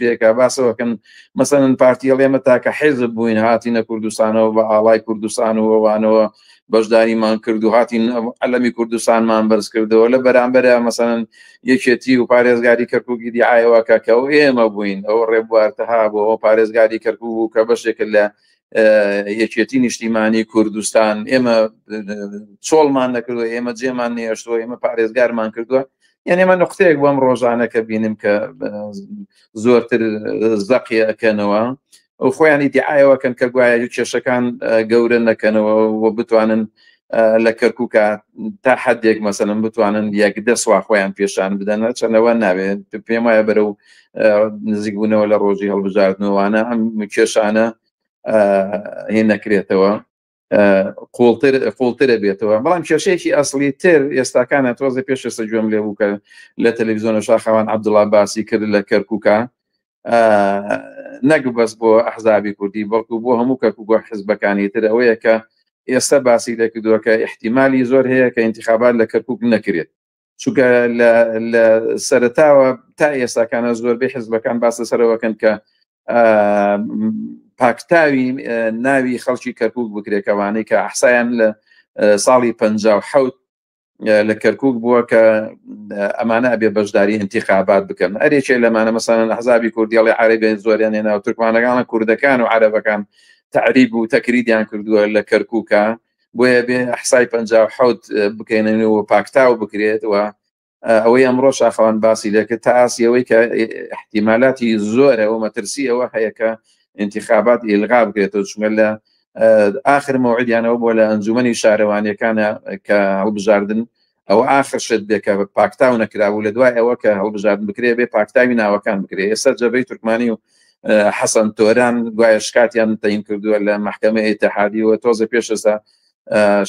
بێکە باسەوەکەن مەسەن پارتیەڵ ئێمە تاکە حیزب بووین هاتینە کوردستانەوە بە ئاڵای کوردستان و ئەوانەوە بەشداریمان کرد و هاتین ئەلەمی کوردستانمان بەرز کردەوە لە بەرامبەرە مەسەن یەکێتی و پارێزگاری کەرکووکی دیعایەوەکە کە ئەو ئێمە بووین ئەوە ڕێبوارتەها بۆ ئەو پارێزگاری کەرکوو بوو کە بەشێکە لە یەکێتی نیشتیمانی کوردستان ئێمە چۆڵمان نەکردووە ئێمە جێمان نێشتووە ئێمە پارێزگارمان کردووە یعنی ئێمە نقطەیەک بۆم ڕۆژانەکە بینیم کە زۆرتر زەقی ئەکەنەوە ئەو خۆیان ئیدعایەوەکەن کە گوایە کێشەکان گەورە نەکەنەوە و بتوانن لە کەرکووکە تا حدێک مەسەلەن بتوانن یەکدە سوا خۆیان پێشان بدەنە چەندەوە نابێت پێم وایە بەرەو نزیک بوونەوە لە ڕۆژی هەڵبژاردنەوەوانە ئەم کێشانە هێ نەکرێتەوە قوڵترە بێتەوە بەڵام کێشەیەکی ئەسڵی تر ئێستاکانە تۆزە پێش ئێستا گوێم لێ بوو کە لە تەلەڤیزۆنە شاخەوان عەبدوڵڵا باسی کرد لە کەرکووکە نەک بەس بۆ ئەحزابی کوردی بەڵکو بۆ هەموو کەرکووک حیزبەکانی تر ئەوەیە کە ئێستا باسی دەکردووە کە احتیمالی زۆر هەیە کە انتخابات لە کەرکووک نەکرێت چونکە لە سەرەتاوە تا ئێستاکانە زۆربەی حیزبەکان باس لەسەرەوەکەن کە پاکتاوی ناوی خەڵکی کەرکووک بکرێکەوانەی کە ئەحسایان لە ساڵی 57 لە کەرکووک بووە کە ئەمانە ئەبێ بەشداری انتخابات بکەن ئەرێکێ لەمانە مەسەلەن ئەحزابی کوردیڵی عەرەبی زۆریان هێنا و تورکمانەکان کوردەکان و عەرەبەکان تعریب و تەکریدیان کردووە لە کەرکووکە بۆیە بێ ئەحسای 57 بکەینەوە پاکتاو بکرێت و ئەوەی ئەمڕۆ شاخەوان باسی دەکرد تا ئاسیەوەی کە احتیمالاتی زۆرە و مەترسیەوە هەیە کە انتخابات ئیلغا بکرێتەوە چونکە لە آخر موعدیانەوە بۆ لە ئەنجومەنی شارەوانیەکانە کە هەڵبژاردن ئەوە آخر شت بێ کە پاکتاو نەکراوە لە دوای ئەوە کە هەڵبژاردن بکرێ بێ پاکتاوی ناوەکان بکرێ ئێستا جەبهەی تورکمانی و حەسەن تۆران گوایە شکاتیان تەین کردووە لە محکەمەی ئیتحادیەوە تۆزە پێش ئێستا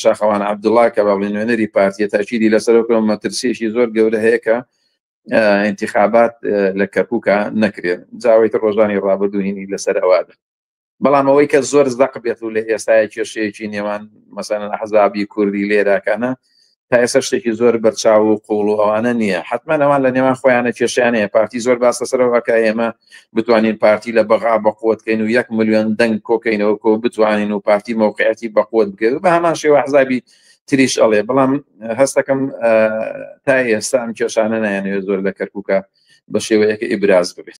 شاخەوان عەبدوڵڵا کە باڵێ نوێنەری پارتیە تاکیدی لەسەرەوە مەترسیەکی زۆر گەورە هەیە کە انتخابات لە کەرکووکە نەکرێت جاوەی ڕۆژانی ڕابردووهینی لەسەر ئەوادە بەڵام ئەوەی کە زۆر زەق بێت و لە ئێستای کێشەیەکی نێوان مەسەلەن ئەحزابی کوردی لێراکانە تا ئێستا شتێکی زۆر بەرچاو و قوڵ و ئەوانە نییە حتما ئەوان لە نێوان خۆیانە کێشیانەیە پارتی زۆر باس لەسەرەوەکە ئێمە بتوانین پارتی لە بەغا بەقوتکەین و 1 ملیۆن دەنگ کۆکەینەوە کۆ بتوانین و پارتی مۆقعەتی بەقوت بکەێت بە هەمان شێوە ئەحزابی تریش ئەڵێ بەڵام هەستەکەم تا ئێستا ئەم کێشانە نایانەوێت زۆر لە کەرکووکە بە شێوەیەکە ئیبراز ببێت